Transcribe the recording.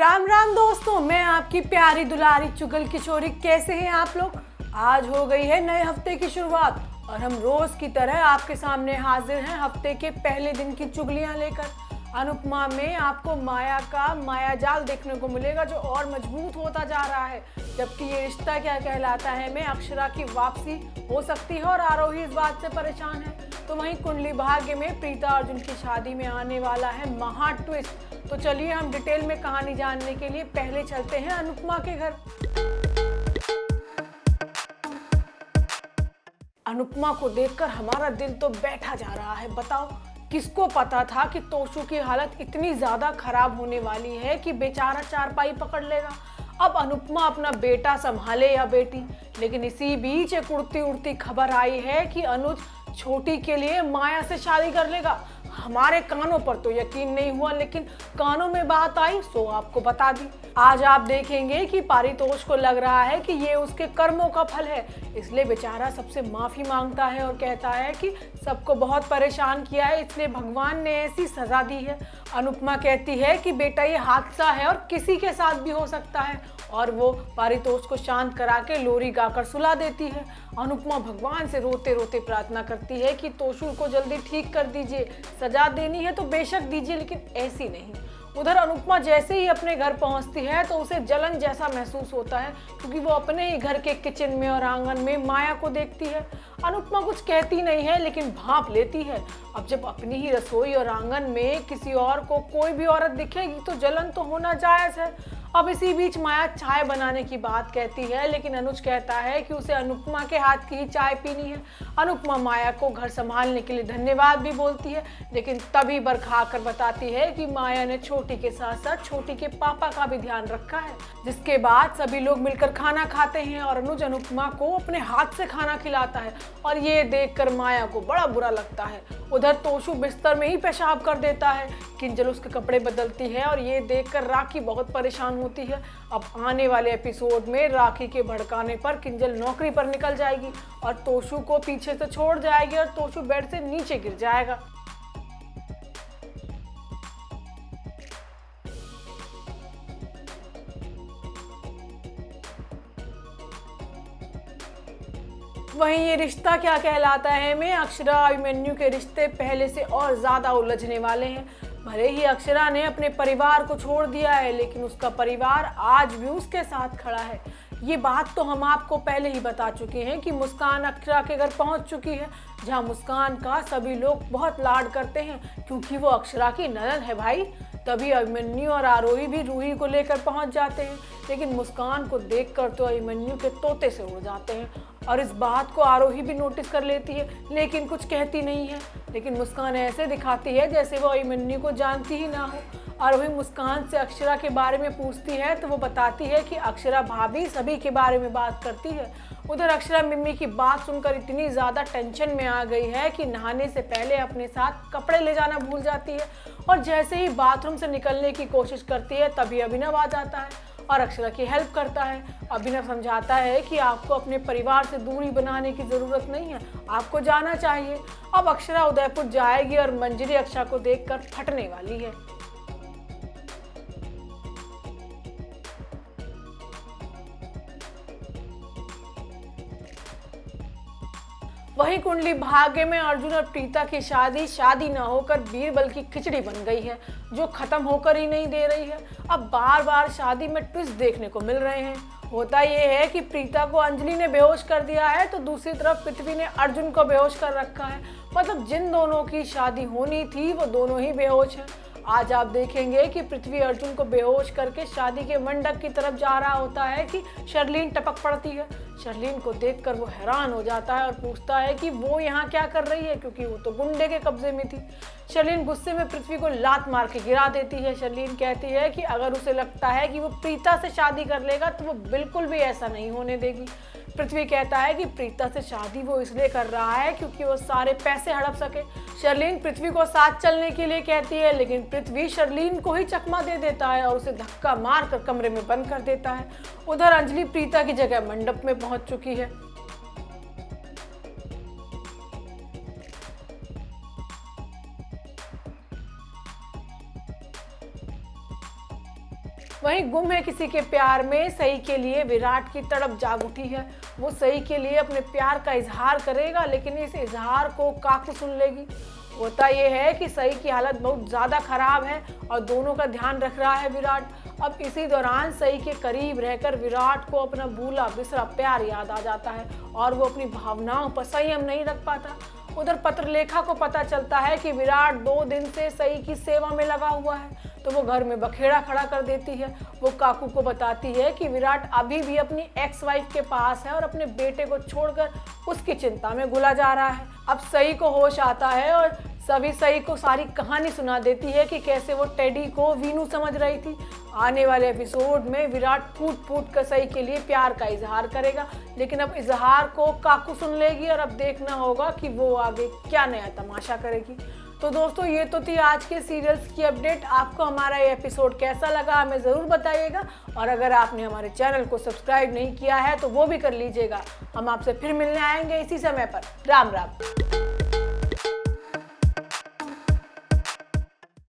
राम राम दोस्तों, मैं आपकी प्यारी दुलारी चुगल किशोरी। कैसे हैं आप लोग? आज हो गई है नए हफ्ते की शुरुआत और हम रोज की तरह आपके सामने हाजिर हैं हफ्ते के पहले दिन की चुगलियां लेकर। अनुपमा में आपको माया का मायाजाल देखने को मिलेगा जो और मजबूत होता जा रहा है, जबकि ये रिश्ता क्या कहलाता है में अक्षरा की वापसी हो सकती है और आरोही इस बात से परेशान है। तो वहीं कुंडली भाग्य में प्रीता अर्जुन की शादी में आने वाला है महा ट्विस्ट। तो चलिए हम डिटेल में कहानी जानने के लिए पहले चलते हैं अनुपमा के घर। अनुपमा को देखकर हमारा दिल तो बैठा जा रहा है। बताओ, किसको पता था कि तोशु की हालत इतनी ज्यादा खराब होने वाली है कि बेचारा चारपाई पकड़ लेगा। अब अनुपमा अपना बेटा संभाले या बेटी, लेकिन इसी बीच एक उड़ती उड़ती खबर आई है कि अनुज छोटी के लिए माया से शादी कर लेगा। हमारे कानों पर तो यकीन नहीं हुआ, लेकिन कानों में बात आई सो आपको बता दी। आज आप देखेंगे कि पारितोष को लग रहा है कि ये उसके कर्मों का फल है, इसलिए बेचारा सबसे माफी मांगता है और कहता है कि सबको बहुत परेशान किया है, इसलिए भगवान ने ऐसी सजा दी है। अनुपमा कहती है कि बेटा ये हादसा है और किसी के साथ भी हो सकता है, और वो पारितोष को शांत करा के लोरी गाकर सुला देती है। अनुपमा भगवान से रोते रोते प्रार्थना करती है कि तोशु को जल्दी ठीक कर दीजिए, सजा देनी है तो बेशक दीजिए, लेकिन ऐसी नहीं। उधर अनुपमा जैसे ही अपने घर पहुंचती है तो उसे जलन जैसा महसूस होता है, क्योंकि वो अपने ही घर के किचन में और आंगन में माया को देखती है। अनुपमा कुछ कहती नहीं है, लेकिन भांप लेती है। अब जब अपनी ही रसोई और आंगन में किसी और को कोई भी औरत दिखेगी तो जलन तो होना जायज है। अब इसी बीच माया चाय बनाने की बात कहती है, लेकिन अनुज कहता है कि उसे अनुपमा के हाथ की ही चाय पीनी है। अनुपमा माया को घर संभालने के लिए धन्यवाद भी बोलती है, लेकिन तभी बरखा कर बताती है कि माया ने छोटी के साथ साथ छोटी के पापा का भी ध्यान रखा है। जिसके बाद सभी लोग मिलकर खाना खाते हैं और अनुज अनुपमा को अपने हाथ से खाना खिलाता है, और ये देखकर माया को बड़ा बुरा लगता है। उधर तोशु बिस्तर में ही पेशाब कर देता है, किंजल उसके कपड़े बदलती है और ये देखकर राखी बहुत परेशान होती है। अब आने वाले एपिसोड में राखी के भड़काने पर किंजल नौकरी पर निकल जाएगी और तोशु को पीछे से छोड़ जाएगी और तोशु बेड से नीचे गिर जाएगा। वहीं ये रिश्ता क्या कहलाता है में अक्षरा अभिमन्यु के रिश्ते पहले से और ज्यादा उलझने वाले हैं। भले ही अक्षरा ने अपने परिवार को छोड़ दिया है, लेकिन उसका परिवार आज भी उसके साथ खड़ा है। ये बात तो हम आपको पहले ही बता चुके हैं कि मुस्कान अक्षरा के घर पहुंच चुकी है, जहां मुस्कान का सभी लोग बहुत लाड करते हैं, क्योंकि वो अक्षरा की ननद है भाई। तभी अभिमन्यु और आरोही भी रूही को लेकर पहुंच जाते हैं, लेकिन मुस्कान को देखकर तो अभिमन्यु के तोते से उड़ जाते हैं, और इस बात को आरोही भी नोटिस कर लेती है, लेकिन कुछ कहती नहीं है। लेकिन मुस्कान ऐसे दिखाती है जैसे वो अभिमन्यु को जानती ही ना हो। आरोही मुस्कान से अक्षरा के बारे में पूछती है तो वो बताती है कि अक्षरा भाभी सभी के बारे में बात करती है। उधर अक्षरा मिम्मी की बात सुनकर इतनी ज़्यादा टेंशन में आ गई है कि नहाने से पहले अपने साथ कपड़े ले जाना भूल जाती है, और जैसे ही बाथरूम से निकलने की कोशिश करती है तभी अभिनव आ जाता है और अक्षरा की हेल्प करता है। अभिनव समझाता है कि आपको अपने परिवार से दूरी बनाने की ज़रूरत नहीं है, आपको जाना चाहिए। अब अक्षरा उदयपुर जाएगी और मंजरी अक्षरा को देखकर फटने वाली है। वहीं कुंडली भाग्य में अर्जुन और प्रीता की शादी न होकर बीरबल की खिचड़ी बन गई है, जो खत्म होकर ही नहीं दे रही है। अब बार बार शादी में ट्विस्ट देखने को मिल रहे हैं। होता यह है कि प्रीता को अंजलि ने बेहोश कर दिया है, तो दूसरी तरफ पृथ्वी ने अर्जुन को बेहोश कर रखा है। मतलब जिन दोनों की शादी होनी थी वो दोनों ही बेहोश हैं। आज आप देखेंगे कि पृथ्वी अर्जुन को बेहोश करके शादी के मंडप की तरफ जा रहा होता है कि शर्लीन टपक पड़ती है। शर्लीन को देखकर वो हैरान हो जाता है और पूछता है कि वो यहाँ क्या कर रही है, क्योंकि वो तो गुंडे के कब्जे में थी। शर्लीन गुस्से में पृथ्वी को लात मार के गिरा देती है। शर्लीन कहती है कि अगर उसे लगता है कि वो प्रीता से शादी कर लेगा तो वो बिल्कुल भी ऐसा नहीं होने देगी। पृथ्वी कहता है कि प्रीता से शादी वो इसलिए कर रहा है क्योंकि वो सारे पैसे हड़प सके। शर्लीन पृथ्वी को साथ चलने के लिए कहती है, लेकिन पृथ्वी शर्लीन को ही चकमा दे देता है और उसे धक्का मार कर कमरे में बंद कर देता है। उधर अंजलि प्रीता की जगह मंडप में पहुंच चुकी है। वहीं गुम है किसी के प्यार में सई के लिए विराट की तड़प जाग उठी है। वो सई के लिए अपने प्यार का इजहार करेगा, लेकिन इस इजहार को काकू सुन लेगी। होता यह है कि सई की हालत बहुत ज़्यादा खराब है और दोनों का ध्यान रख रहा है विराट। अब इसी दौरान सई के करीब रहकर विराट को अपना भूला बिसरा प्यार याद आ जाता है और वो अपनी भावनाओं पर संयम नहीं रख पाता। उधर पत्रलेखा को पता चलता है कि विराट 2 दिन से सई की सेवा में लगा हुआ है, तो वो घर में बखेड़ा खड़ा कर देती है। वो काकू को बताती है कि विराट अभी भी अपनी एक्स वाइफ के पास है और अपने बेटे को छोड़कर उसकी चिंता में घुला जा रहा है। अब सई को होश आता है और सभी सई को सारी कहानी सुना देती है कि कैसे वो टेडी को वीनू समझ रही थी। आने वाले एपिसोड में विराट फूट फूट कर सई के लिए प्यार का इजहार करेगा, लेकिन अब इजहार को काकू सुन लेगी और अब देखना होगा कि वो आगे क्या नया तमाशा करेगी। तो दोस्तों, ये तो थी आज के सीरियल्स की अपडेट। आपको हमारा ये एपिसोड कैसा लगा हमें ज़रूर बताइएगा, और अगर आपने हमारे चैनल को सब्सक्राइब नहीं किया है तो वो भी कर लीजिएगा। हम आपसे फिर मिलने आएंगे इसी समय पर। राम राम।